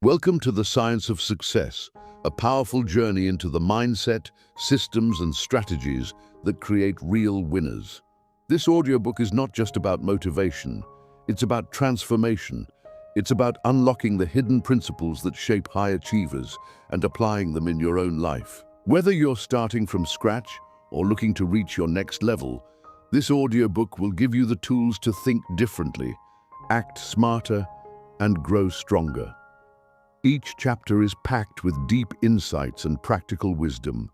Welcome to the Science of Success, a powerful journey into the mindset, systems, and strategies that create real winners. This audiobook is not just about motivation, it's about transformation. It's about unlocking the hidden principles that shape high achievers and applying them in your own life. Whether you're starting from scratch or looking to reach your next level, this audiobook will give you the tools to think differently, act smarter, and grow stronger. Each chapter is packed with deep insights and practical wisdom,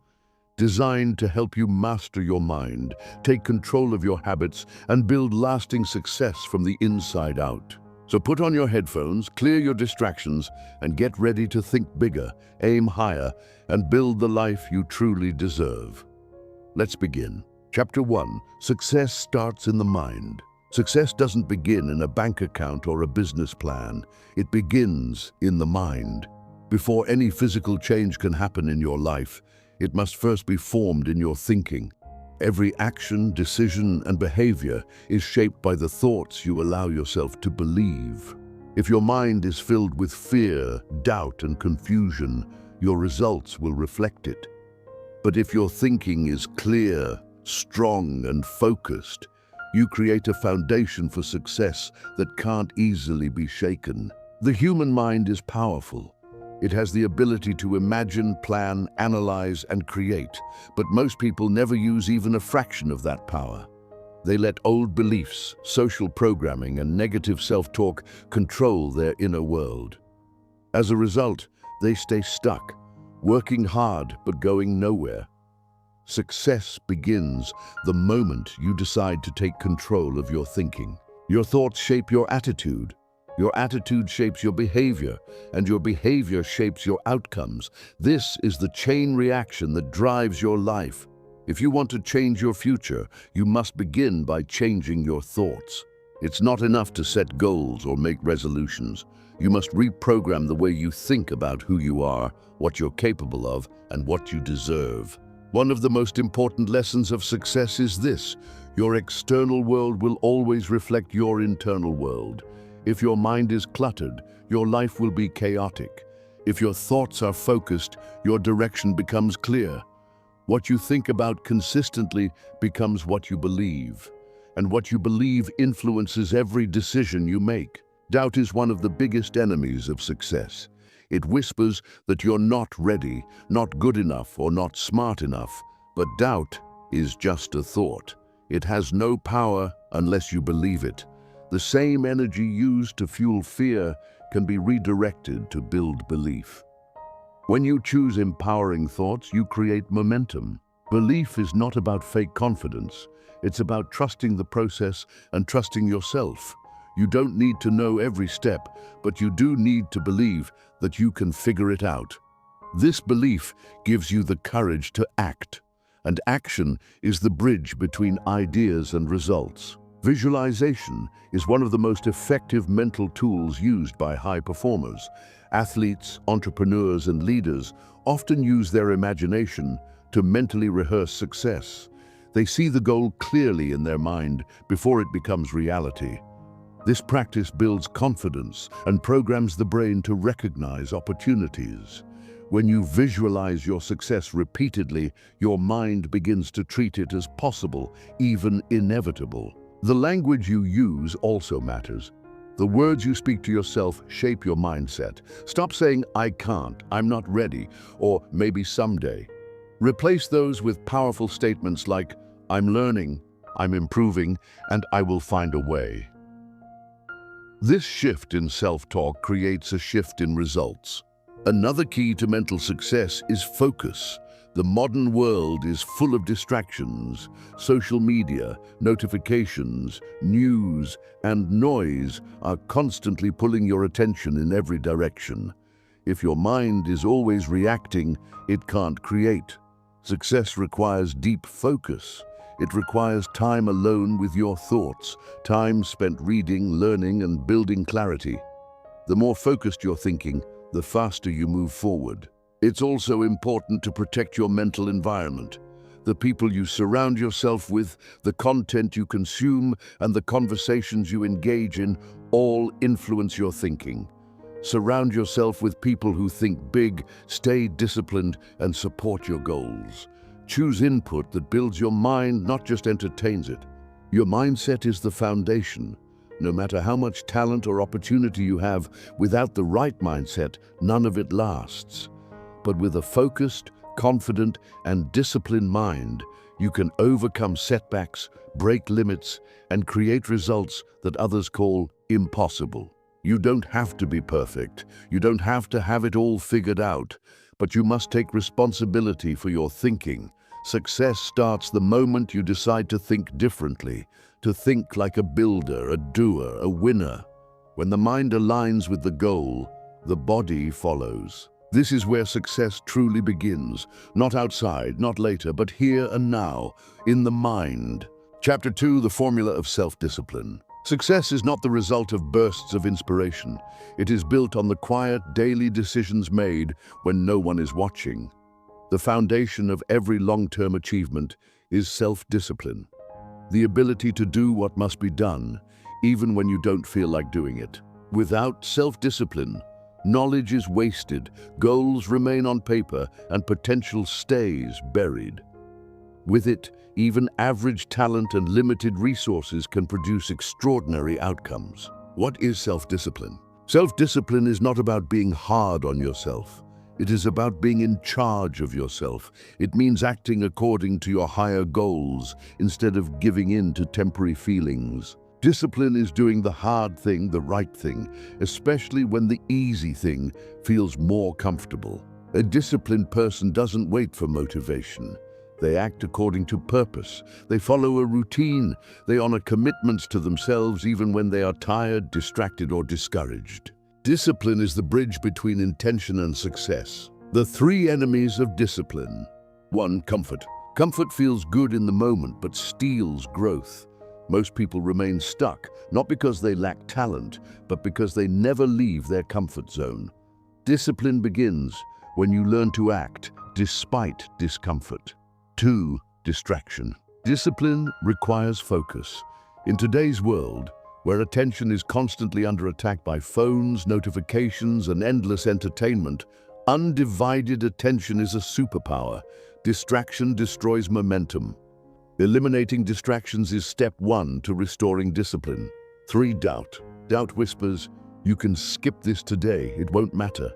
designed to help you master your mind, take control of your habits, and build lasting success from the inside out. So put on your headphones, clear your distractions, and get ready to think bigger, aim higher, and build the life you truly deserve. Let's begin. Chapter 1. Success starts in the mind. Success doesn't begin in a bank account or a business plan. It begins in the mind. Before any physical change can happen in your life, it must first be formed in your thinking. Every action, decision, and behavior is shaped by the thoughts you allow yourself to believe. If your mind is filled with fear, doubt, and confusion, your results will reflect it. But if your thinking is clear, strong, and focused, you create a foundation for success that can't easily be shaken. The human mind is powerful. It has the ability to imagine, plan, analyze, and create, but most people never use even a fraction of that power. They let old beliefs, social programming, and negative self-talk control their inner world. As a result, they stay stuck, working hard but going nowhere. Success begins the moment you decide to take control of your thinking. Your thoughts shape your attitude. Your attitude shapes your behavior, and your behavior shapes your outcomes. This is the chain reaction that drives your life. If you want to change your future, you must begin by changing your thoughts. It's not enough to set goals or make resolutions. You must reprogram the way you think about who you are, what you're capable of, and what you deserve. One of the most important lessons of success is this: your external world will always reflect your internal world. If your mind is cluttered, your life will be chaotic. If your thoughts are focused, your direction becomes clear. What you think about consistently becomes what you believe, and what you believe influences every decision you make. Doubt is one of the biggest enemies of success. It whispers that you're not ready, not good enough, or not smart enough. But doubt is just a thought. It has no power unless you believe it. The same energy used to fuel fear can be redirected to build belief. When you choose empowering thoughts, you create momentum. Belief is not about fake confidence. It's about trusting the process and trusting yourself. You don't need to know every step, but you do need to believe that you can figure it out. This belief gives you the courage to act, and action is the bridge between ideas and results. Visualization is one of the most effective mental tools used by high performers. Athletes, entrepreneurs, and leaders often use their imagination to mentally rehearse success. They see the goal clearly in their mind before it becomes reality. This practice builds confidence and programs the brain to recognize opportunities. When you visualize your success repeatedly, your mind begins to treat it as possible, even inevitable. The language you use also matters. The words you speak to yourself shape your mindset. Stop saying, "I can't," "I'm not ready," or "maybe someday." Replace those with powerful statements like, "I'm learning," "I'm improving," and "I will find a way." This shift in self-talk creates a shift in results. Another key to mental success is focus. The modern world is full of distractions. Social media, notifications, news, and noise are constantly pulling your attention in every direction. If your mind is always reacting, it can't create. Success requires deep focus. It requires time alone with your thoughts, time spent reading, learning, and building clarity. The more focused you're thinking, the faster you move forward. It's also important to protect your mental environment. The people you surround yourself with, the content you consume, and the conversations you engage in all influence your thinking. Surround yourself with people who think big, stay disciplined, and support your goals. Choose input that builds your mind, not just entertains it. Your mindset is the foundation. No matter how much talent or opportunity you have, without the right mindset, none of it lasts. But with a focused, confident, and disciplined mind, you can overcome setbacks, break limits, and create results that others call impossible. You don't have to be perfect. You don't have to have it all figured out, but you must take responsibility for your thinking. Success starts the moment you decide to think differently, to think like a builder, a doer, a winner. When the mind aligns with the goal, the body follows. This is where success truly begins, not outside, not later, but here and now, in the mind. Chapter 2, the formula of self-discipline. Success is not the result of bursts of inspiration. It is built on the quiet, daily decisions made when no one is watching. The foundation of every long-term achievement is self-discipline. The ability to do what must be done, even when you don't feel like doing it. Without self-discipline, knowledge is wasted, goals remain on paper, and potential stays buried. With it, even average talent and limited resources can produce extraordinary outcomes. What is self-discipline? Self-discipline is not about being hard on yourself. It is about being in charge of yourself. It means acting according to your higher goals instead of giving in to temporary feelings. Discipline is doing the hard thing, the right thing, especially when the easy thing feels more comfortable. A disciplined person doesn't wait for motivation. They act according to purpose. They follow a routine. They honor commitments to themselves even when they are tired, distracted, or discouraged. Discipline is the bridge between intention and success. The three enemies of discipline. 1. Comfort. Comfort feels good in the moment but steals growth. Most people remain stuck, not because they lack talent, but because they never leave their comfort zone. Discipline begins when you learn to act despite discomfort. 2. Distraction. Discipline requires focus. In today's world, where attention is constantly under attack by phones, notifications, and endless entertainment, undivided attention is a superpower. Distraction destroys momentum. Eliminating distractions is step 1 to restoring discipline. 3. Doubt. Doubt whispers, "You can skip this today, it won't matter."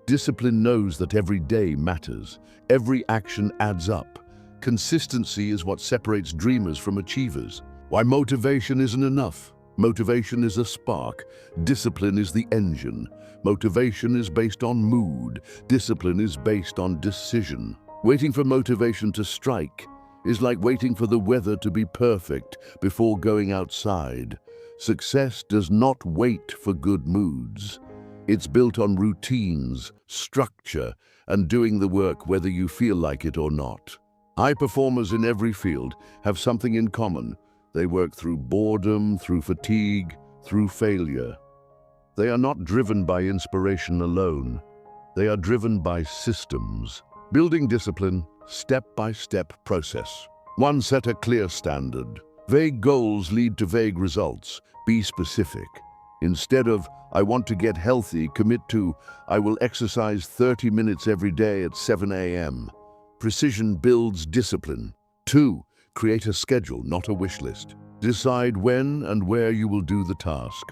Discipline knows that every day matters. Every action adds up. Consistency is what separates dreamers from achievers. Why motivation isn't enough? Motivation is a spark. Discipline is the engine. Motivation is based on mood. Discipline is based on decision. Waiting for motivation to strike is like waiting for the weather to be perfect before going outside. Success does not wait for good moods. It's built on routines, structure, and doing the work whether you feel like it or not. High performers in every field have something in common. They work through boredom, through fatigue, through failure. They are not driven by inspiration alone. They are driven by systems. Building discipline, step-by-step process. 1. Set a clear standard. Vague goals lead to vague results. Be specific. Instead of, "I want to get healthy," commit to, "I will exercise 30 minutes every day at 7 a.m. Precision builds discipline. 2. Create a schedule, not a wish list. Decide when and where you will do the task.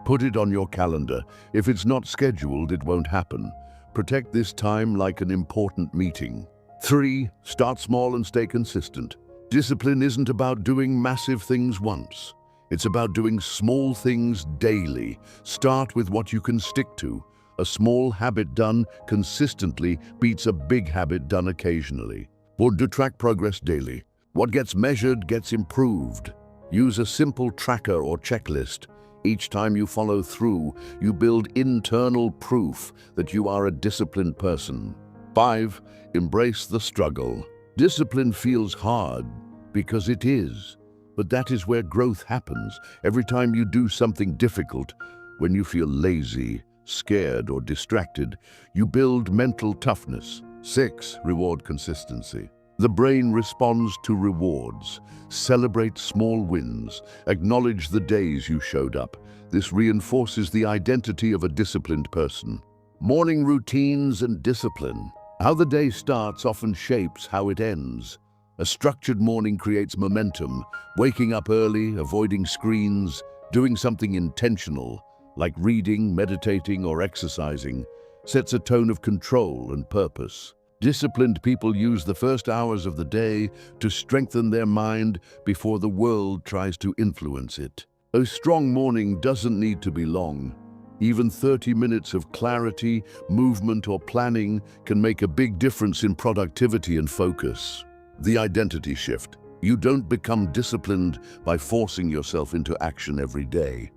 Put it on your calendar. If it's not scheduled, it won't happen. Protect this time like an important meeting. 3. Start small and stay consistent. Discipline isn't about doing massive things once. It's about doing small things daily. Start with what you can stick to. A small habit done consistently beats a big habit done occasionally. Or to track progress daily. What gets measured gets improved. Use a simple tracker or checklist. Each time you follow through, you build internal proof that you are a disciplined person. 5. Embrace the struggle. Discipline feels hard because it is, but that is where growth happens. Every time you do something difficult, when you feel lazy, scared, or distracted, you build mental toughness. 6. Reward consistency. The brain responds to rewards. Celebrate small wins. Acknowledge the days you showed up. This reinforces the identity of a disciplined person. Morning routines and discipline. How the day starts often shapes how it ends. A structured morning creates momentum. Waking up early, avoiding screens, doing something intentional, like reading, meditating, or exercising, sets a tone of control and purpose. Disciplined people use the first hours of the day to strengthen their mind before the world tries to influence it. A strong morning doesn't need to be long. Even 30 minutes of clarity, movement, or planning can make a big difference in productivity and focus. The identity shift. You don't become disciplined by forcing yourself into action every day.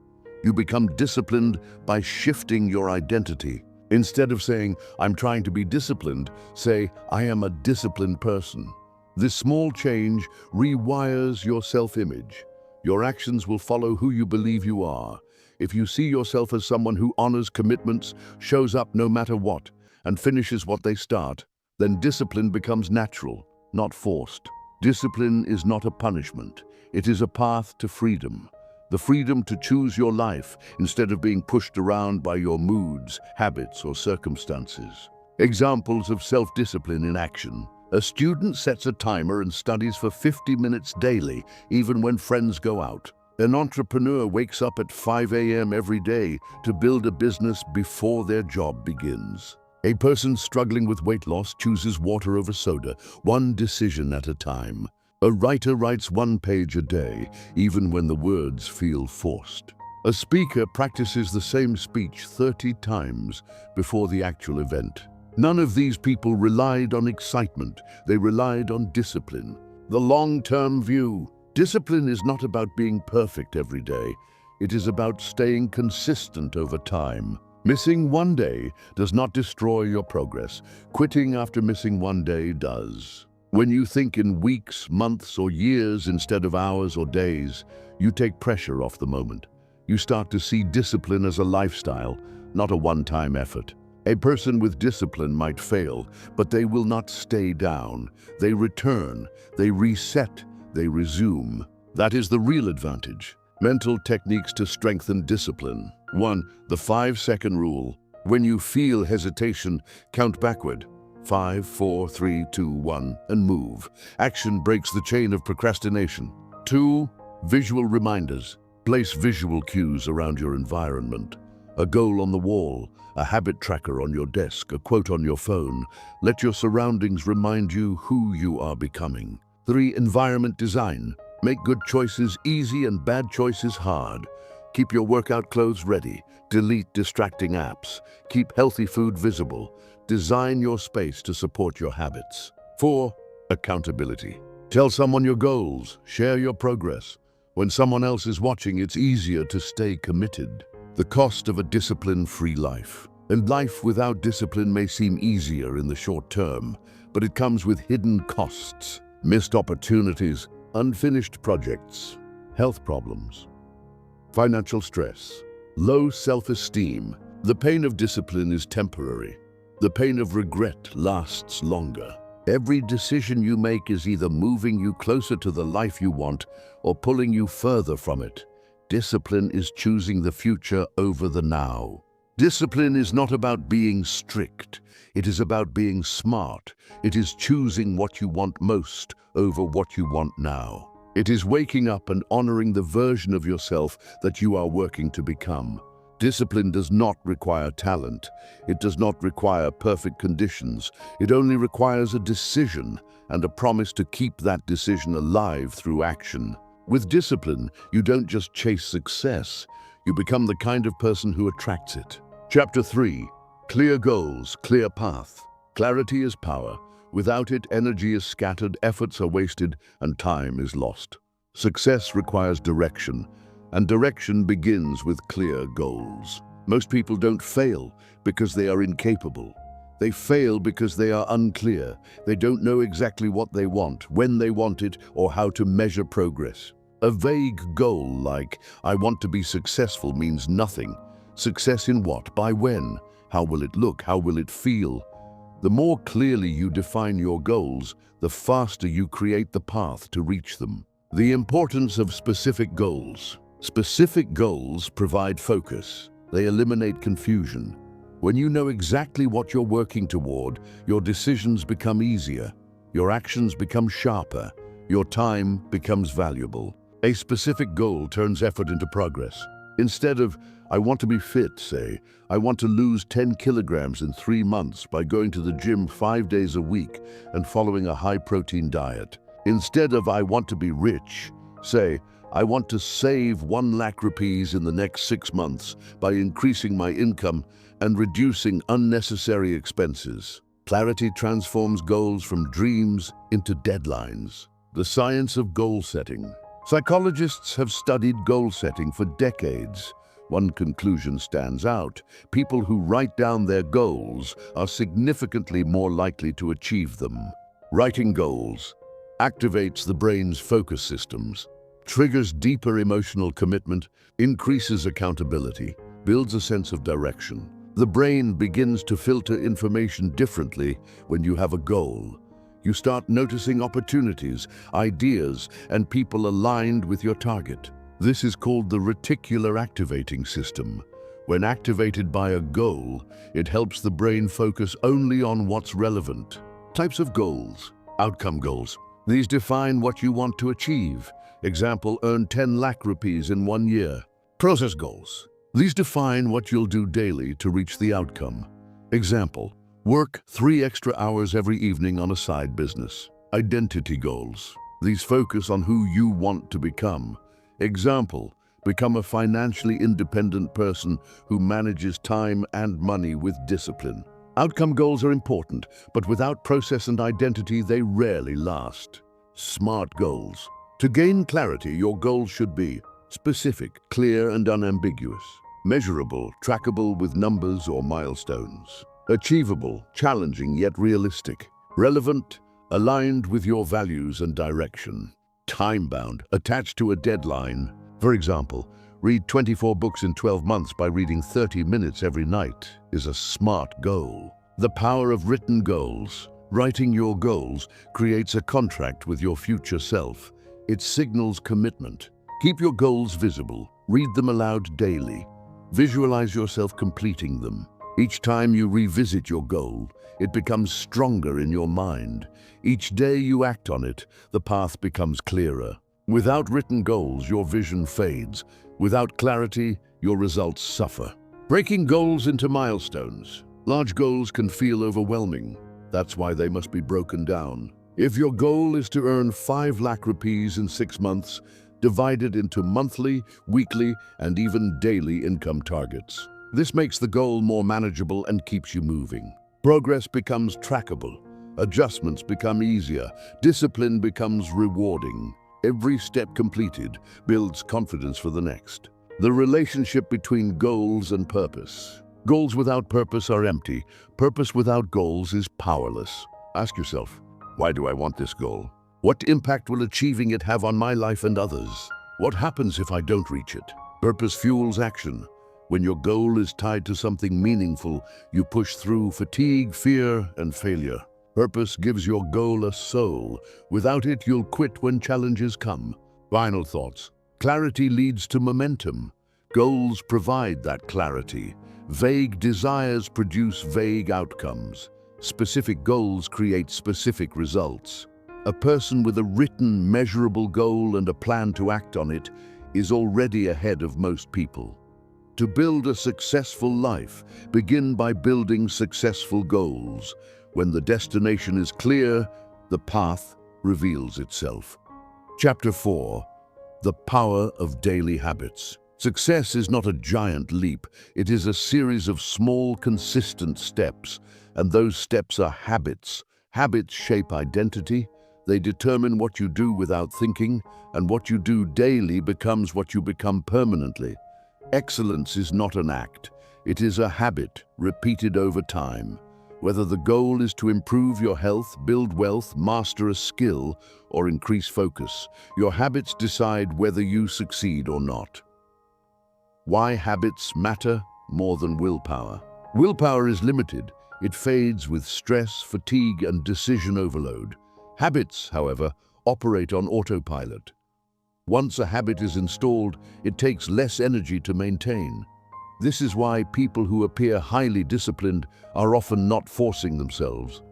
You become disciplined by shifting your identity. Instead of saying, "I'm trying to be disciplined," say, "I am a disciplined person." This small change rewires your self-image. Your actions will follow who you believe you are. If you see yourself as someone who honors commitments, shows up no matter what, and finishes what they start, then discipline becomes natural, not forced. Discipline is not a punishment. It is a path to freedom. The freedom to choose your life instead of being pushed around by your moods, habits, or circumstances. Examples of self-discipline in action. A student sets a timer and studies for 50 minutes daily, even when friends go out. An entrepreneur wakes up at 5 a.m. every day to build a business before their job begins. A person struggling with weight loss chooses water over soda, one decision at a time. A writer writes 1 page a day, even when the words feel forced. A speaker practices the same speech 30 times before the actual event. None of these people relied on excitement, they relied on discipline. The long-term view. Discipline is not about being perfect every day. It is about staying consistent over time. Missing one day does not destroy your progress. Quitting after missing one day does. When you think in weeks, months, or years instead of hours or days, you take pressure off the moment. You start to see discipline as a lifestyle, not a one-time effort. A person with discipline might fail, but they will not stay down. They return, they reset, they resume. That is the real advantage. Mental techniques to strengthen discipline. 1. The 5-second rule. When you feel hesitation, count backward. 5, 4, 3, 2, 1, and move. Action breaks the chain of procrastination. 2. Visual reminders. Place visual cues around your environment. A goal on the wall, a habit tracker on your desk, a quote on your phone. Let your surroundings remind you who you are becoming. 3. Environment design. Make good choices easy and bad choices hard. Keep your workout clothes ready. Delete distracting apps. Keep healthy food visible. Design your space to support your habits. 4. Accountability. Tell someone your goals. Share your progress. When someone else is watching, it's easier to stay committed. The cost of a discipline-free life. And life without discipline may seem easier in the short term, but it comes with hidden costs. Missed opportunities, unfinished projects, health problems, financial stress, low self-esteem. The pain of discipline is temporary. The pain of regret lasts longer. Every decision you make is either moving you closer to the life you want or pulling you further from it. Discipline is choosing the future over the now. Discipline is not about being strict. It is about being smart. It is choosing what you want most over what you want now. It is waking up and honoring the version of yourself that you are working to become. Discipline does not require talent. It does not require perfect conditions. It only requires a decision and a promise to keep that decision alive through action. With discipline, you don't just chase success. You become the kind of person who attracts it. Chapter 3. Clear goals, clear path. Clarity is power. Without it, energy is scattered, efforts are wasted, and time is lost. Success requires direction, and direction begins with clear goals. Most people don't fail because they are incapable. They fail because they are unclear. They don't know exactly what they want, when they want it, or how to measure progress. A vague goal like, "I want to be successful," means nothing. Success in what? By when? How will it look? How will it feel? The more clearly you define your goals, the faster you create the path to reach them. The importance of specific goals. Specific goals provide focus. They eliminate confusion. When you know exactly what you're working toward, your decisions become easier, your actions become sharper, your time becomes valuable. A specific goal turns effort into progress. Instead of, I want to be fit, say, I want to lose 10 kilograms in 3 months by going to the gym 5 days a week and following a high-protein diet. Instead of, I want to be rich, say, I want to save 1 lakh rupees in the next 6 months by increasing my income and reducing unnecessary expenses. Clarity transforms goals from dreams into deadlines. The science of goal setting. Psychologists have studied goal setting for decades. One conclusion stands out. People who write down their goals are significantly more likely to achieve them. Writing goals activates the brain's focus systems, triggers deeper emotional commitment, increases accountability, builds a sense of direction. The brain begins to filter information differently when you have a goal. You start noticing opportunities, ideas, and people aligned with your target. This is called the reticular activating system. When activated by a goal, it helps the brain focus only on what's relevant. Types of goals. Outcome goals. These define what you want to achieve. Example, earn 10 lakh rupees in 1 year. Process goals. These define what you'll do daily to reach the outcome. Example, work 3 extra hours every evening on a side business. Identity goals. These focus on who you want to become. Example, become a financially independent person who manages time and money with discipline. Outcome goals are important, but without process and identity, they rarely last. SMART goals. To gain clarity, your goals should be specific, clear, and unambiguous. Measurable, trackable with numbers or milestones. Achievable, challenging yet realistic. Relevant, aligned with your values and direction. Time-bound, attached to a deadline. For example, read 24 books in 12 months by reading 30 minutes every night is a SMART goal. The power of written goals. Writing your goals creates a contract with your future self. It signals commitment. Keep your goals visible. Read them aloud daily. Visualize yourself completing them. Each time you revisit your goal, it becomes stronger in your mind. Each day you act on it, the path becomes clearer. Without written goals, your vision fades. Without clarity, your results suffer. Breaking goals into milestones. Large goals can feel overwhelming. That's why they must be broken down. If your goal is to earn 5 lakh rupees in 6 months, divide it into monthly, weekly, and even daily income targets. This makes the goal more manageable and keeps you moving. Progress becomes trackable. Adjustments become easier. Discipline becomes rewarding. Every step completed builds confidence for the next. The relationship between goals and purpose. Goals without purpose are empty. Purpose without goals is powerless. Ask yourself, why do I want this goal? What impact will achieving it have on my life and others? What happens if I don't reach it? Purpose fuels action. When your goal is tied to something meaningful, you push through fatigue, fear, and failure. Purpose gives your goal a soul. Without it, you'll quit when challenges come. Final thoughts. Clarity leads to momentum. Goals provide that clarity. Vague desires produce vague outcomes. Specific goals create specific results. A person with a written, measurable goal and a plan to act on it is already ahead of most people. To build a successful life, begin by building successful goals. When the destination is clear, the path reveals itself. Chapter 4. The Power of Daily Habits. Success is not a giant leap. It is a series of small, consistent steps, and those steps are habits. Habits shape identity. They determine what you do without thinking, and what you do daily becomes what you become permanently. Excellence is not an act. It is a habit repeated over time. Whether the goal is to improve your health, build wealth, master a skill, or increase focus, your habits decide whether you succeed or not. Why habits matter more than willpower. Willpower is limited. It fades with stress, fatigue, and decision overload. Habits, however, operate on autopilot. Once a habit is installed, it takes less energy to maintain. This is why people who appear highly disciplined are often not forcing themselves.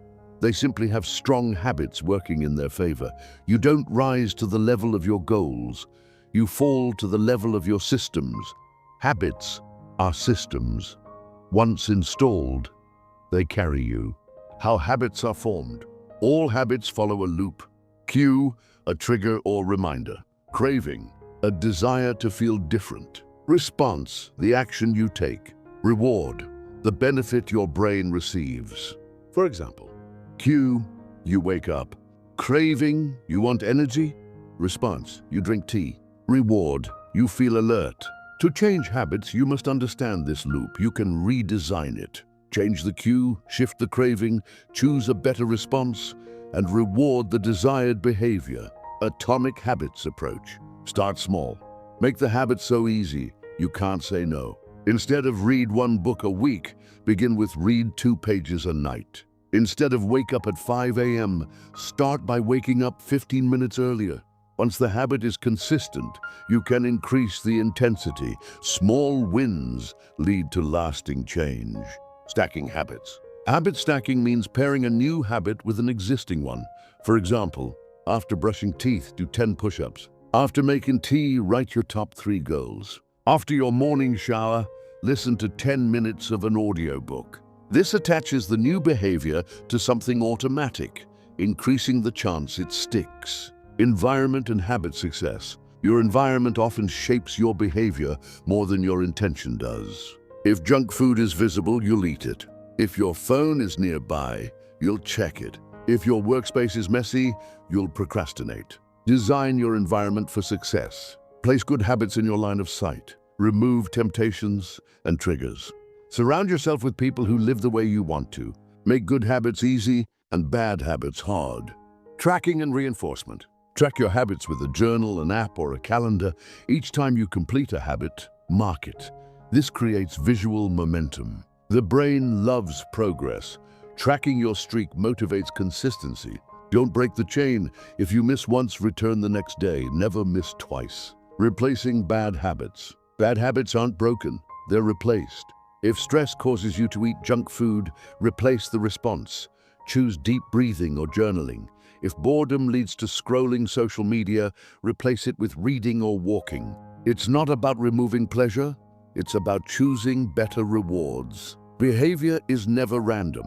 They simply have strong habits working in their favor. You don't rise to the level of your goals. You fall to the level of your systems. Habits are systems. Once installed, they carry you. How habits are formed. All habits follow a loop. Cue, a trigger or reminder. Craving, a desire to feel different. Response, the action you take. Reward, the benefit your brain receives. For example, cue, you wake up. Craving, you want energy. Response, you drink tea. Reward, you feel alert. To change habits, you must understand this loop. You can redesign it. Change the cue, shift the craving, choose a better response, and reward the desired behavior. Atomic habits approach. Start small. Make the habit so easy, you can't say no. Instead of read 1 book a week, begin with read 2 pages a night. Instead of wake up at 5 a.m., start by waking up 15 minutes earlier. Once the habit is consistent, you can increase the intensity. Small wins lead to lasting change. Stacking habits. Habit stacking means pairing a new habit with an existing one. For example, after brushing teeth, do 10 push-ups. After making tea, write your top 3 goals. After your morning shower, listen to 10 minutes of an audiobook. This attaches the new behavior to something automatic, increasing the chance it sticks. Environment and habit success. Your environment often shapes your behavior more than your intention does. If junk food is visible, you'll eat it. If your phone is nearby, you'll check it. If your workspace is messy, you'll procrastinate. Design your environment for success. Place good habits in your line of sight. Remove temptations and triggers. Surround yourself with people who live the way you want to. Make good habits easy and bad habits hard. Tracking and reinforcement. Track your habits with a journal, an app, or a calendar. Each time you complete a habit, mark it. This creates visual momentum. The brain loves progress. Tracking your streak motivates consistency. Don't break the chain. If you miss once, return the next day. Never miss twice. Replacing bad habits. Bad habits aren't broken, they're replaced. If stress causes you to eat junk food, replace the response. Choose deep breathing or journaling. If boredom leads to scrolling social media, replace it with reading or walking. It's not about removing pleasure, it's about choosing better rewards. Behavior is never random.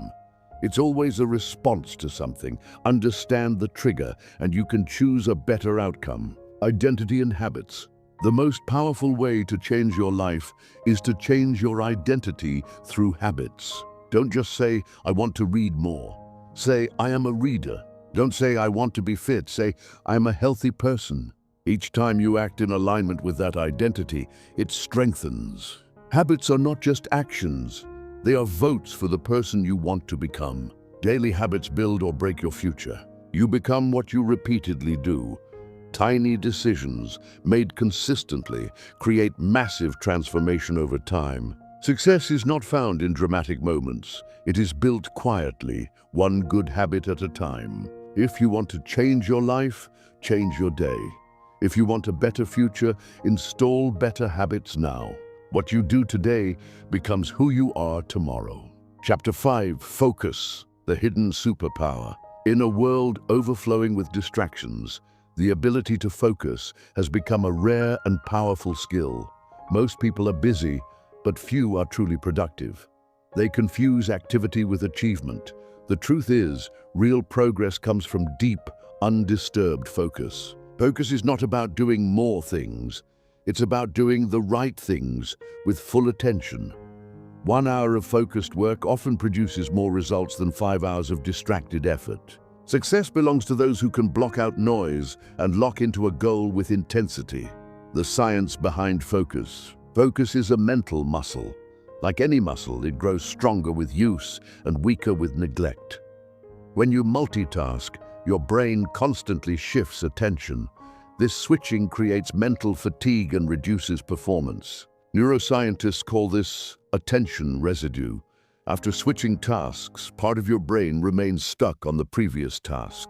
It's always a response to something. Understand the trigger, and you can choose a better outcome. Identity and habits. The most powerful way to change your life is to change your identity through habits. Don't just say, I want to read more. Say, I am a reader. Don't say, I want to be fit. Say, I am a healthy person. Each time you act in alignment with that identity, it strengthens. Habits are not just actions. They are votes for the person you want to become. Daily habits build or break your future. You become what you repeatedly do. Tiny decisions, made consistently, create massive transformation over time. Success is not found in dramatic moments. It is built quietly, one good habit at a time. If you want to change your life, change your day. If you want a better future, install better habits now. What you do today becomes who you are tomorrow. Chapter 5, Focus, the hidden superpower. In a world overflowing with distractions, the ability to focus has become a rare and powerful skill. Most people are busy, but few are truly productive. They confuse activity with achievement. The truth is, real progress comes from deep, undisturbed focus. Focus is not about doing more things. It's about doing the right things with full attention. 1 hour of focused work often produces more results than 5 hours of distracted effort. Success belongs to those who can block out noise and lock into a goal with intensity. The science behind focus. Focus is a mental muscle. Like any muscle, it grows stronger with use and weaker with neglect. When you multitask, your brain constantly shifts attention. This switching creates mental fatigue and reduces performance. Neuroscientists call this attention residue. After switching tasks, part of your brain remains stuck on the previous task.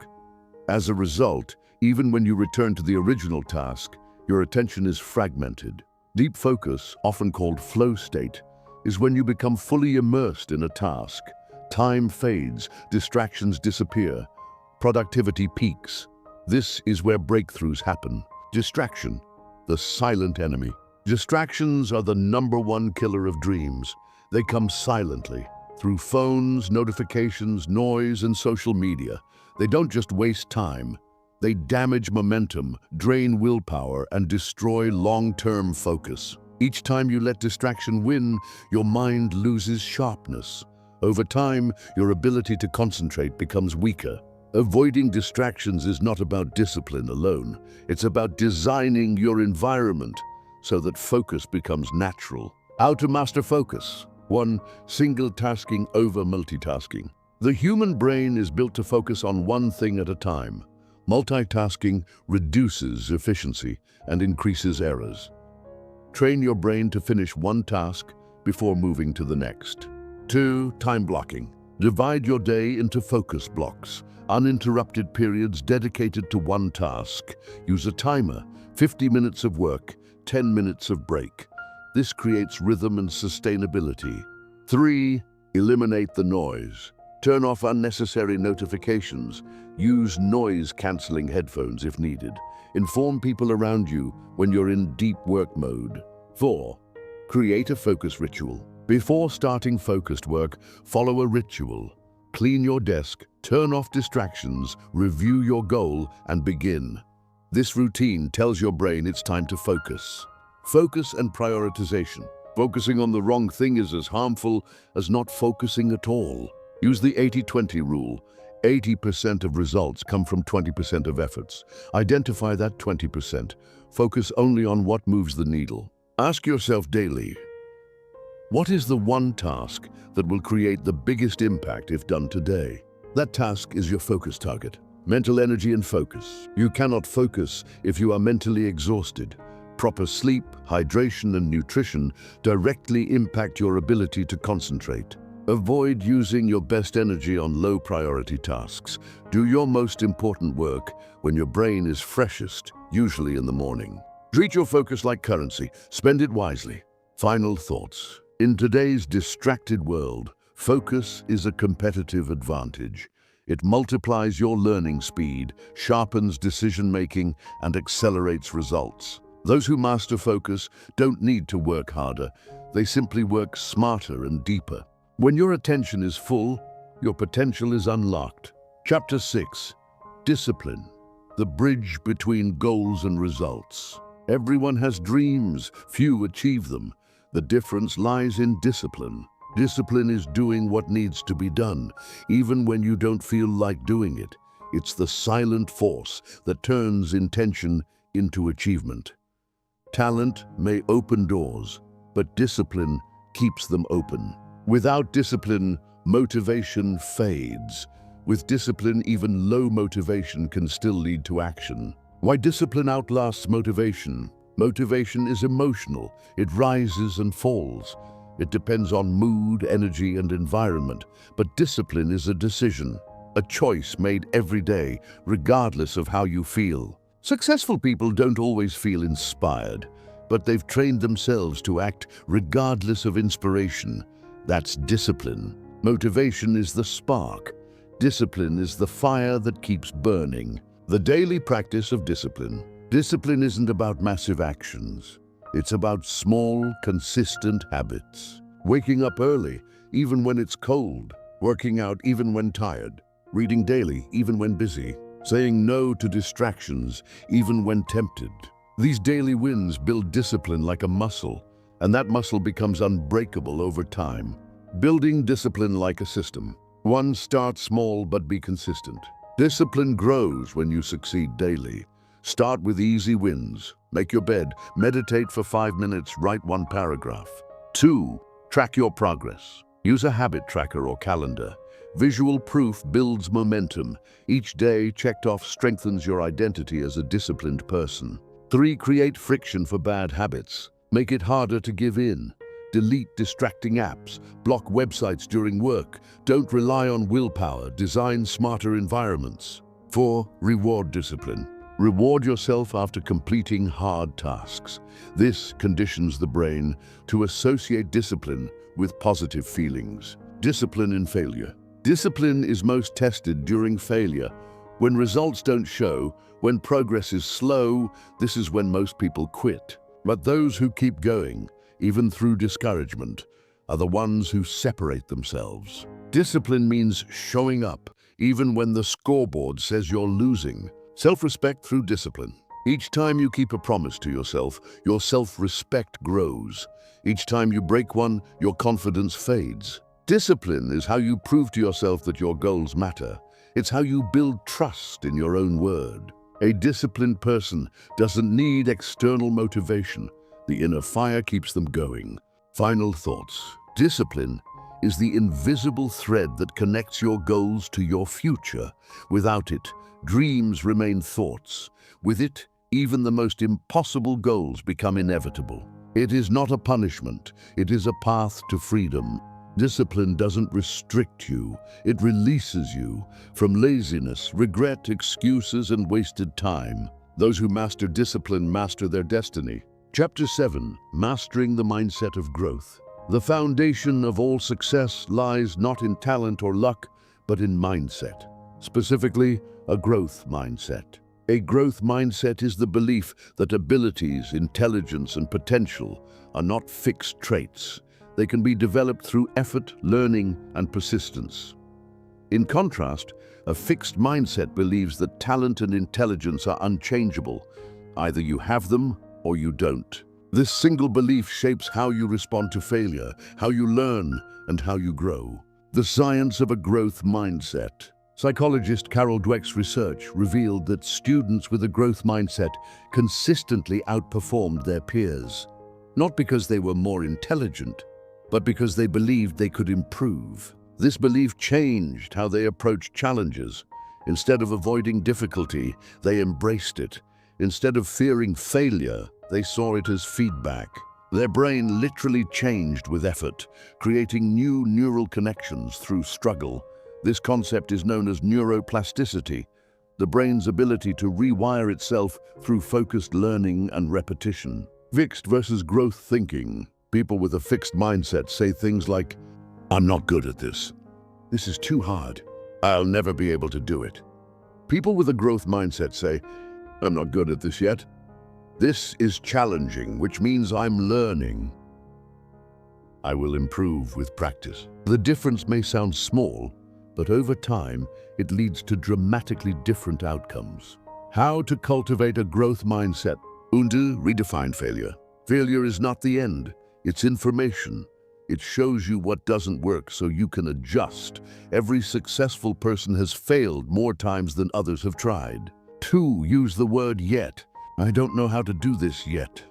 As a result, even when you return to the original task, your attention is fragmented. Deep focus, often called flow state, is when you become fully immersed in a task. Time fades, distractions disappear, productivity peaks. This is where breakthroughs happen. Distraction, the silent enemy. Distractions are the #1 killer of dreams. They come silently, through phones, notifications, noise, and social media. They don't just waste time. They damage momentum, drain willpower, and destroy long-term focus. Each time you let distraction win, your mind loses sharpness. Over time, your ability to concentrate becomes weaker. Avoiding distractions is not about discipline alone. It's about designing your environment so that focus becomes natural. How to master focus? 1. Single tasking over multitasking. The human brain is built to focus on one thing at a time. Multitasking reduces efficiency and increases errors. Train your brain to finish one task before moving to the next. 2. Time blocking. Divide your day into focus blocks, uninterrupted periods dedicated to one task. Use a timer, 50 minutes of work, 10 minutes of break. This creates rhythm and sustainability. 3. Eliminate the noise. Turn off unnecessary notifications. Use noise-canceling headphones if needed. Inform people around you when you're in deep work mode. 4. Create a focus ritual. Before starting focused work, follow a ritual. Clean your desk, turn off distractions, review your goal, and begin. This routine tells your brain it's time to focus. Focus and prioritization. Focusing on the wrong thing is as harmful as not focusing at all. Use the 80-20 rule. 80% of results come from 20% of efforts. Identify that 20%. Focus only on what moves the needle. Ask yourself daily, what is the one task that will create the biggest impact if done today? That task is your focus target. Mental energy and focus. You cannot focus if you are mentally exhausted. Proper sleep, hydration, and nutrition directly impact your ability to concentrate. Avoid using your best energy on low-priority tasks. Do your most important work when your brain is freshest, usually in the morning. Treat your focus like currency. Spend it wisely. Final thoughts. In today's distracted world, focus is a competitive advantage. It multiplies your learning speed, sharpens decision-making, and accelerates results. Those who master focus don't need to work harder. They simply work smarter and deeper. When your attention is full, your potential is unlocked. Chapter 6. Discipline. The bridge between goals and results. Everyone has dreams, few achieve them. The difference lies in discipline. Discipline is doing what needs to be done, even when you don't feel like doing it. It's the silent force that turns intention into achievement. Talent may open doors, but discipline keeps them open. Without discipline, motivation fades. With discipline, even low motivation can still lead to action. Why discipline outlasts motivation? Motivation is emotional. It rises and falls. It depends on mood, energy, and environment. But discipline is a decision, a choice made every day, regardless of how you feel. Successful people don't always feel inspired, but they've trained themselves to act regardless of inspiration. That's discipline. Motivation is the spark. Discipline is the fire that keeps burning. The daily practice of discipline. Discipline isn't about massive actions. It's about small, consistent habits. Waking up early, even when it's cold. Working out even when tired. Reading daily, even when busy. Saying no to distractions, even when tempted. These daily wins build discipline like a muscle, and that muscle becomes unbreakable over time. Building discipline like a system. 1. Start small but be consistent. Discipline grows when you succeed daily. Start with easy wins. Make your bed, meditate for 5 minutes, write 1 paragraph. 2. Track your progress. Use a habit tracker or calendar. Visual proof builds momentum. Each day checked off strengthens your identity as a disciplined person. 3. Create friction for bad habits. Make it harder to give in. Delete distracting apps. Block websites during work. Don't rely on willpower. Design smarter environments. 4. Reward discipline. Reward yourself after completing hard tasks. This conditions the brain to associate discipline with positive feelings. Discipline in failure. Discipline is most tested during failure. When results don't show, when progress is slow, this is when most people quit. But those who keep going, even through discouragement, are the ones who separate themselves. Discipline means showing up, even when the scoreboard says you're losing. Self-respect through discipline. Each time you keep a promise to yourself, your self-respect grows. Each time you break one, your confidence fades. Discipline is how you prove to yourself that your goals matter. It's how you build trust in your own word. A disciplined person doesn't need external motivation. The inner fire keeps them going. Final thoughts. Discipline is the invisible thread that connects your goals to your future. Without it, dreams remain thoughts. With it, even the most impossible goals become inevitable. It is not a punishment. It is a path to freedom. Discipline doesn't restrict you. It releases you from laziness, regret, excuses, and wasted time. Those who master discipline master their destiny. Chapter 7. Mastering the Mindset of Growth. The foundation of all success lies not in talent or luck, but in mindset. Specifically, a growth mindset. A growth mindset is the belief that abilities, intelligence, and potential are not fixed traits. They can be developed through effort, learning, and persistence. In contrast, a fixed mindset believes that talent and intelligence are unchangeable. Either you have them or you don't. This single belief shapes how you respond to failure, how you learn, and how you grow. The science of a growth mindset. Psychologist Carol Dweck's research revealed that students with a growth mindset consistently outperformed their peers, not because they were more intelligent, but because they believed they could improve. This belief changed how they approached challenges. Instead of avoiding difficulty, they embraced it. Instead of fearing failure, they saw it as feedback. Their brain literally changed with effort, creating new neural connections through struggle. This concept is known as neuroplasticity, the brain's ability to rewire itself through focused learning and repetition. Fixed versus growth thinking. People with a fixed mindset say things like, "I'm not good at this. This is too hard. I'll never be able to do it." People with a growth mindset say, "I'm not good at this yet. This is challenging, which means I'm learning. I will improve with practice." The difference may sound small, but over time, it leads to dramatically different outcomes. How to cultivate a growth mindset. Undu redefined failure. Failure is not the end. It's information. It shows you what doesn't work so you can adjust. Every successful person has failed more times than others have tried. 2. Use the word yet. I don't know how to do this yet.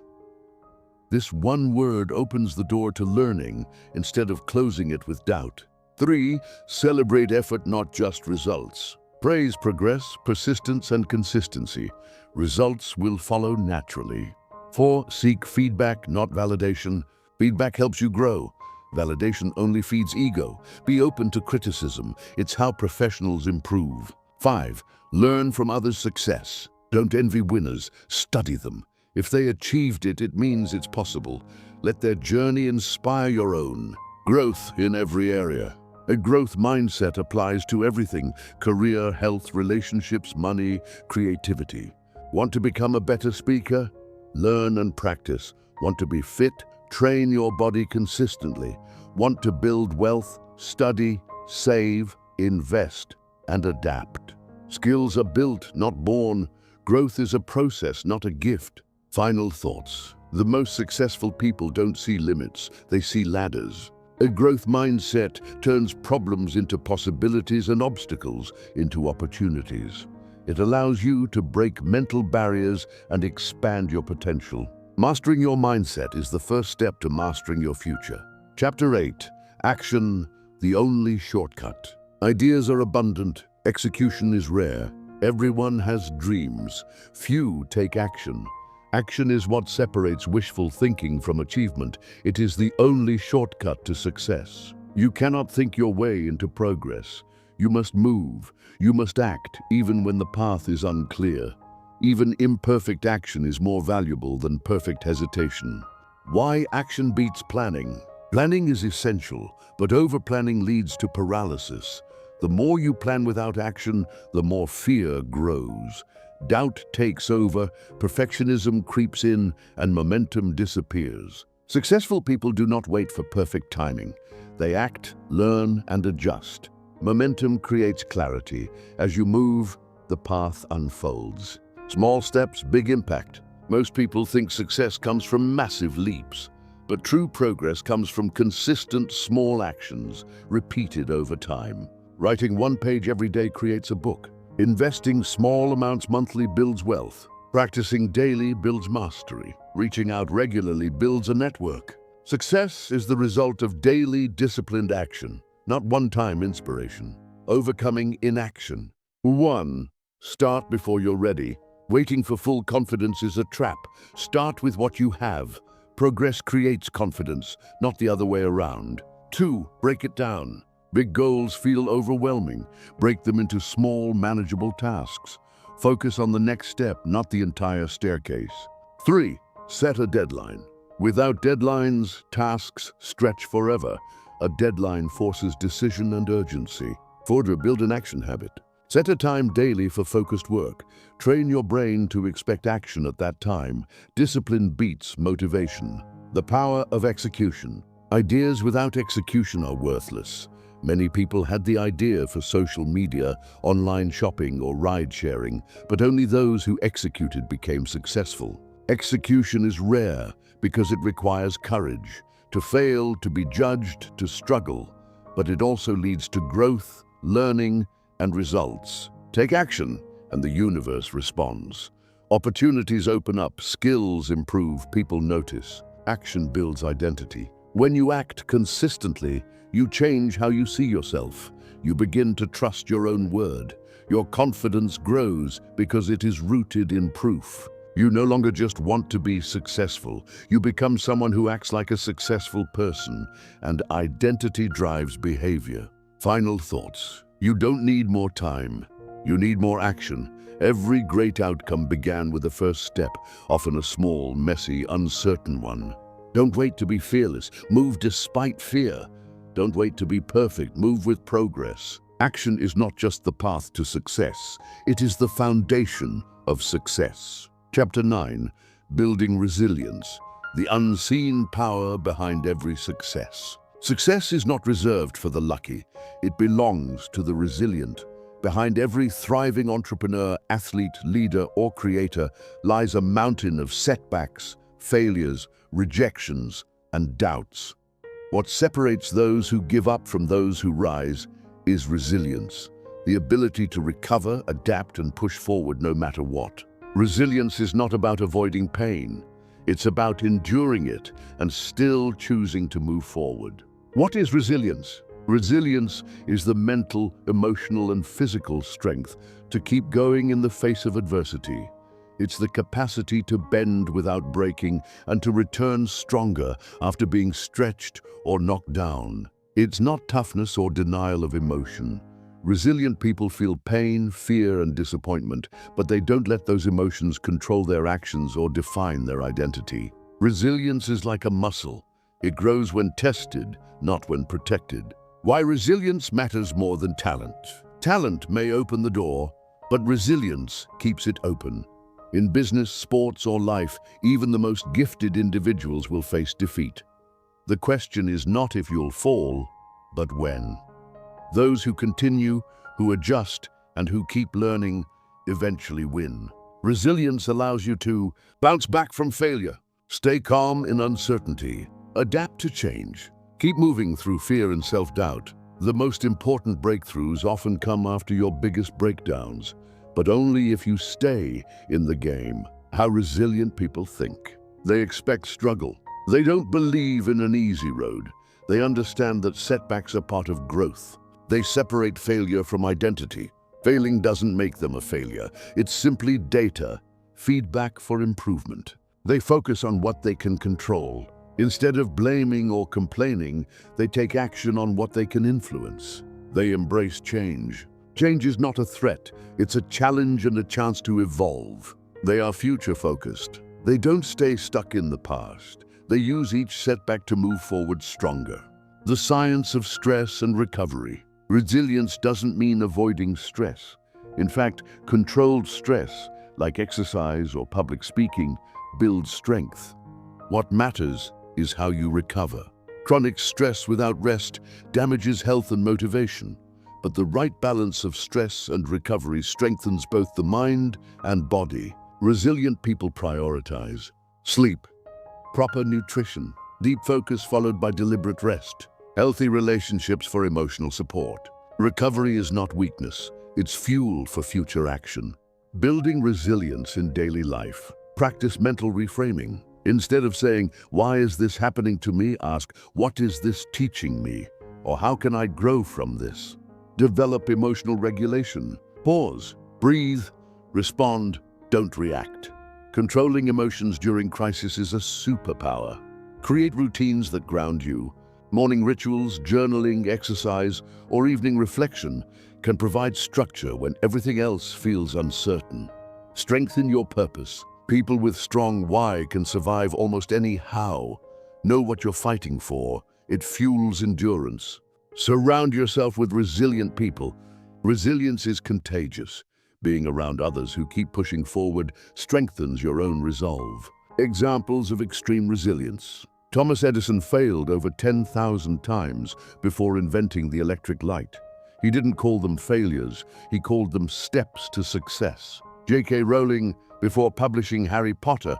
This one word opens the door to learning instead of closing it with doubt. 3. Celebrate effort, not just results. Praise progress, persistence, and consistency. Results will follow naturally. 4. Seek feedback, not validation. Feedback helps you grow. Validation only feeds ego. Be open to criticism. It's how professionals improve. 5. Learn from others' success. Don't envy winners, study them. If they achieved it, it means it's possible. Let their journey inspire your own. Growth in every area. A growth mindset applies to everything: career, health, relationships, money, creativity. Want to become a better speaker? Learn and practice. Want to be fit? Train your body consistently. Want to build wealth? Study, save, invest, and adapt. Skills are built, not born. Growth is a process, not a gift. Final thoughts. The most successful people don't see limits, they see ladders. A growth mindset turns problems into possibilities and obstacles into opportunities. It allows you to break mental barriers and expand your potential. Mastering your mindset is the first step to mastering your future. Chapter 8. Action, the only shortcut. Ideas are abundant, execution is rare. Everyone has dreams. Few take action. Action is what separates wishful thinking from achievement. It is the only shortcut to success. You cannot think your way into progress. You must move. You must act, even when the path is unclear. Even imperfect action is more valuable than perfect hesitation. Why action beats planning? Planning is essential, but over-planning leads to paralysis. The more you plan without action, the more fear grows. Doubt takes over, perfectionism creeps in, and momentum disappears. Successful people do not wait for perfect timing. They act, learn, and adjust. Momentum creates clarity. As you move, the path unfolds. Small steps, big impact. Most people think success comes from massive leaps, but true progress comes from consistent small actions, repeated over time. Writing one page every day creates a book. Investing small amounts monthly builds wealth. Practicing daily builds mastery. Reaching out regularly builds a network. Success is the result of daily disciplined action, not one-time inspiration. Overcoming inaction. 1. Start before you're ready. Waiting for full confidence is a trap. Start with what you have. Progress creates confidence, not the other way around. 2. Break it down. Big goals feel overwhelming. Break them into small, manageable tasks. Focus on the next step, not the entire staircase. 3. Set a deadline. Without deadlines, tasks stretch forever. A deadline forces decision and urgency. 4. Build an action habit. Set a time daily for focused work. Train your brain to expect action at that time. Discipline beats motivation. The power of execution. Ideas without execution are worthless. Many people had the idea for social media, online shopping, or ride-sharing, but only those who executed became successful. Execution is rare because it requires courage. To fail, to be judged, to struggle. But it also leads to growth, learning, and results. Take action, and the universe responds. Opportunities open up, skills improve, people notice. Action builds identity. When you act consistently, you change how you see yourself. You begin to trust your own word. Your confidence grows because it is rooted in proof. You no longer just want to be successful. You become someone who acts like a successful person, and identity drives behavior. Final thoughts. You don't need more time. You need more action. Every great outcome began with the first step, often a small, messy, uncertain one. Don't wait to be fearless. Move despite fear. Don't wait to be perfect. Move with progress. Action is not just the path to success. It is the foundation of success. Chapter 9. Building Resilience. The unseen power behind every success. Success is not reserved for the lucky. It belongs to the resilient. Behind every thriving entrepreneur, athlete, leader, or creator lies a mountain of setbacks, failures, rejections, and doubts. What separates those who give up from those who rise is resilience, the ability to recover, adapt, and push forward no matter what. Resilience is not about avoiding pain. It's about enduring it and still choosing to move forward. What is resilience? Resilience is the mental, emotional, and physical strength to keep going in the face of adversity. It's the capacity to bend without breaking and to return stronger after being stretched or knocked down. It's not toughness or denial of emotion. Resilient people feel pain, fear, and disappointment, but they don't let those emotions control their actions or define their identity. Resilience is like a muscle. It grows when tested, not when protected. Why resilience matters more than talent. Talent may open the door, but resilience keeps it open. In business, sports, or life, even the most gifted individuals will face defeat. The question is not if you'll fall, but when. Those who continue, who adjust, and who keep learning eventually win. Resilience allows you to bounce back from failure, stay calm in uncertainty, adapt to change, keep moving through fear and self-doubt. The most important breakthroughs often come after your biggest breakdowns, but only if you stay in the game. How resilient people think. They expect struggle. They don't believe in an easy road. They understand that setbacks are part of growth. They separate failure from identity. Failing doesn't make them a failure. It's simply data, feedback for improvement. They focus on what they can control. Instead of blaming or complaining, they take action on what they can influence. They embrace change. Change is not a threat. It's a challenge and a chance to evolve. They are future-focused. They don't stay stuck in the past. They use each setback to move forward stronger. The science of stress and recovery. Resilience doesn't mean avoiding stress. In fact, controlled stress, like exercise or public speaking, builds strength. What matters is how you recover. Chronic stress without rest damages health and motivation, but the right balance of stress and recovery strengthens both the mind and body. Resilient people prioritize sleep, proper nutrition, deep focus followed by deliberate rest, healthy relationships for emotional support. Recovery is not weakness, it's fuel for future action. Building resilience in daily life. Practice mental reframing. Instead of saying, "Why is this happening to me?" ask, "What is this teaching me?" Or "How can I grow from this?" Develop emotional regulation. Pause, breathe, respond, don't react. Controlling emotions during crisis is a superpower. Create routines that ground you. Morning rituals, journaling, exercise, or evening reflection can provide structure when everything else feels uncertain. Strengthen your purpose. People with strong why can survive almost any how. Know what you're fighting for. It fuels endurance. Surround yourself with resilient people. Resilience is contagious. Being around others who keep pushing forward strengthens your own resolve. Examples of extreme resilience. Thomas Edison failed over 10,000 times before inventing the electric light. He didn't call them failures, he called them steps to success. J.K. Rowling, before publishing Harry Potter,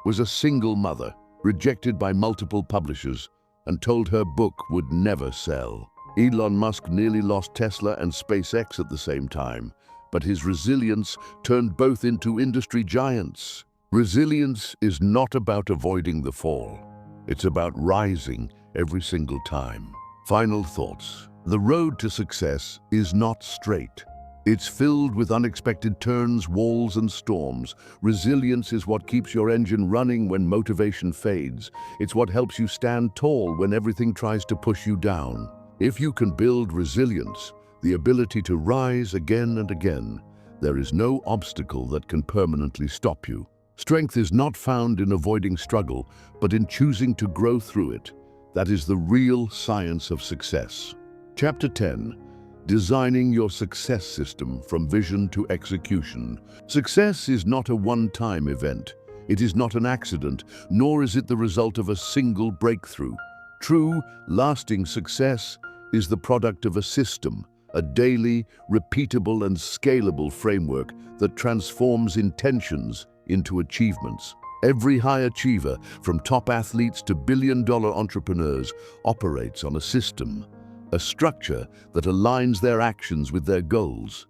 was a single mother, rejected by multiple publishers, and told her book would never sell. Elon Musk nearly lost Tesla and SpaceX at the same time, but his resilience turned both into industry giants. Resilience is not about avoiding the fall. It's about rising every single time. Final thoughts. The road to success is not straight. It's filled with unexpected turns, walls, and storms. Resilience is what keeps your engine running when motivation fades. It's what helps you stand tall when everything tries to push you down. If you can build resilience, the ability to rise again and again, there is no obstacle that can permanently stop you. Strength is not found in avoiding struggle, but in choosing to grow through it. That is the real science of success. Chapter 10. Designing your success system from vision to execution. Success is not a one-time event. It is not an accident, nor is it the result of a single breakthrough. True, lasting success is the product of a system, a daily, repeatable, and scalable framework that transforms intentions into achievements. Every high achiever, from top athletes to billion-dollar entrepreneurs, operates on a system, a structure that aligns their actions with their goals.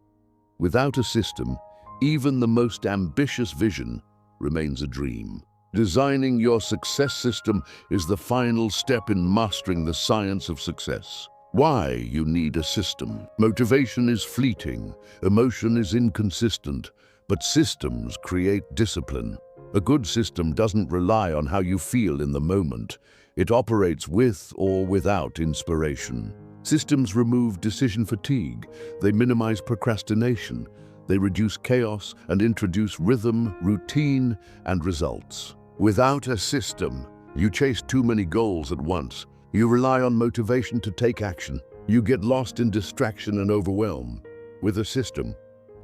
Without a system, even the most ambitious vision remains a dream. Designing your success system is the final step in mastering the science of success. Why you need a system. Motivation is fleeting, emotion is inconsistent, but systems create discipline. A good system doesn't rely on how you feel in the moment. It operates with or without inspiration. Systems remove decision fatigue. They minimize procrastination. They reduce chaos and introduce rhythm, routine, and results. Without a system, you chase too many goals at once. You rely on motivation to take action. You get lost in distraction and overwhelm. With a system,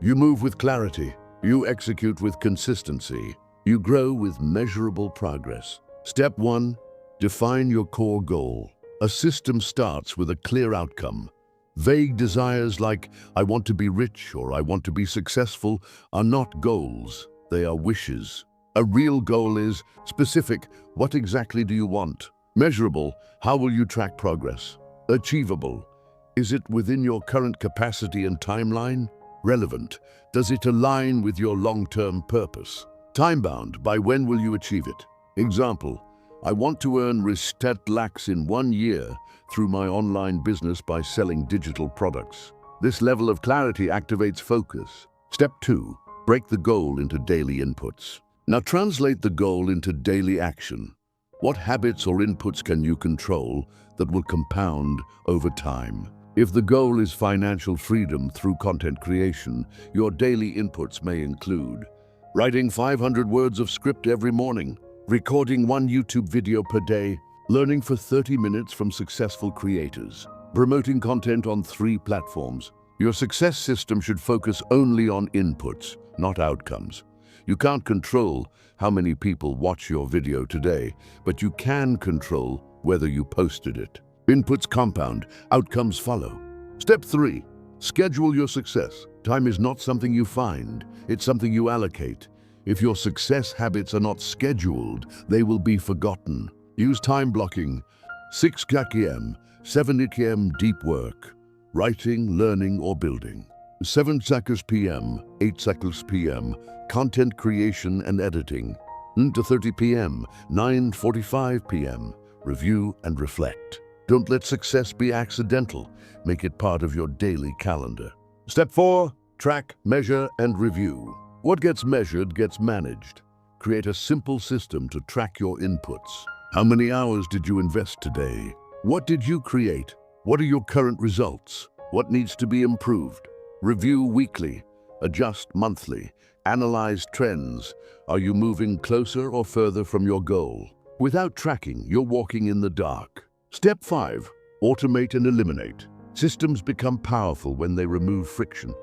you move with clarity. You execute with consistency. You grow with measurable progress. Step 1. Define your core goal. A system starts with a clear outcome. Vague desires like, "I want to be rich" or "I want to be successful" are not goals, they are wishes. A real goal is specific, what exactly do you want? Measurable, how will you track progress? Achievable, is it within your current capacity and timeline? Relevant, does it align with your long-term purpose? Time-bound, by when will you achieve it? Example, I want to earn Ristet lakhs in 1 year through my online business by selling digital products. This level of clarity activates focus. Step 2. Break the goal into daily inputs. Now translate the goal into daily action. What habits or inputs can you control that will compound over time? If the goal is financial freedom through content creation, your daily inputs may include Writing 500 words of script every morning, recording 1 YouTube video per day, learning for 30 minutes from successful creators, promoting content on 3 platforms. Your success system should focus only on inputs, not outcomes. You can't control how many people watch your video today, but you can control whether you posted it. Inputs compound, outcomes follow. Step 3. Schedule your success. Time is not something you find, it's something you allocate. If your success habits are not scheduled, they will be forgotten. Use time blocking. 6 km, 7 km deep work, writing, learning, or building. 7 seconds PM, 8 seconds PM, content creation and editing. 30 PM, 9:45 PM, review and reflect. Don't let success be accidental. Make it part of your daily calendar. Step 4, track, measure, and review. What gets measured gets managed. Create a simple system to track your inputs. How many hours did you invest today? What did you create? What are your current results? What needs to be improved? Review weekly, adjust monthly, analyze trends. Are you moving closer or further from your goal? Without tracking, you're walking in the dark. Step 5, automate and eliminate. Systems become powerful when they remove friction.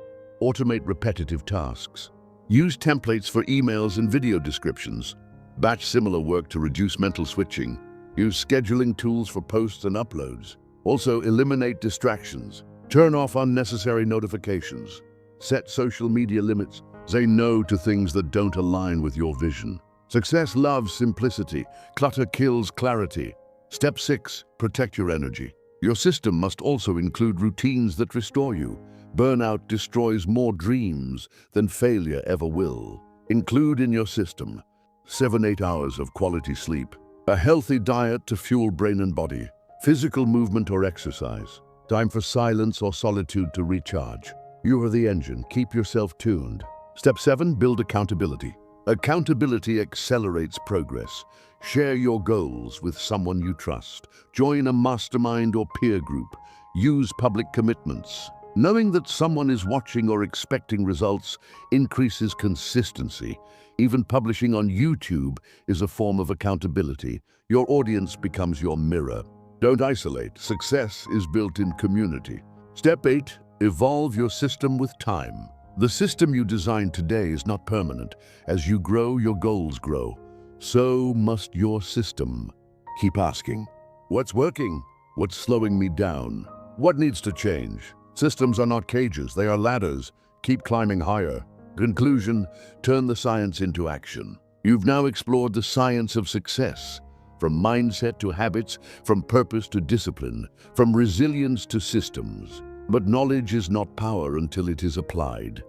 Automate repetitive tasks. Use templates for emails and video descriptions. Batch similar work to reduce mental switching. Use scheduling tools for posts and uploads. Also, eliminate distractions. Turn off unnecessary notifications. Set social media limits. Say no to things that don't align with your vision. Success loves simplicity. Clutter kills clarity. Step 6, protect your energy. Your system must also include routines that restore you. Burnout destroys more dreams than failure ever will. Include in your system 7-8 hours of quality sleep, a healthy diet to fuel brain and body, physical movement or exercise, time for silence or solitude to recharge. You are the engine. Keep yourself tuned. Step 7, build accountability. Accountability accelerates progress. Share your goals with someone you trust. Join a mastermind or peer group. Use public commitments. Knowing that someone is watching or expecting results increases consistency. Even publishing on YouTube is a form of accountability. Your audience becomes your mirror. Don't isolate. Success is built in community. Step 8, evolve your system with time. The system you design today is not permanent. As you grow, your goals grow. So must your system. Keep asking, what's working? What's slowing me down? What needs to change? Systems are not cages, they are ladders. Keep climbing higher. Conclusion, turn the science into action. You've now explored the science of success. From mindset to habits, from purpose to discipline, from resilience to systems. But knowledge is not power until it is applied.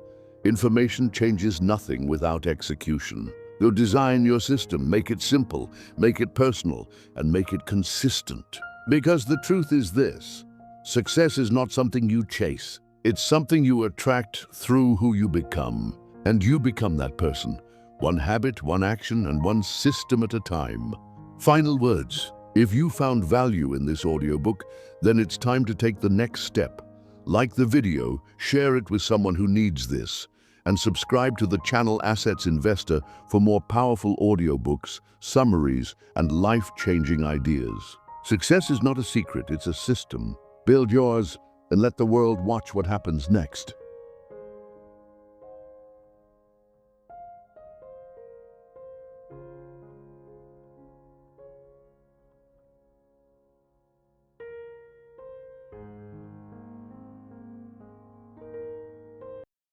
Information changes nothing without execution. So design your system, make it simple, make it personal, and make it consistent. Because the truth is this, success is not something you chase. It's something you attract through who you become. And you become that person. One habit, one action, and one system at a time. Final words. If you found value in this audiobook, then it's time to take the next step. Like the video, share it with someone who needs this, and subscribe to the channel Assets Investor for more powerful audiobooks, summaries, and life-changing ideas. Success is not a secret, it's a system. Build yours and let the world watch what happens next.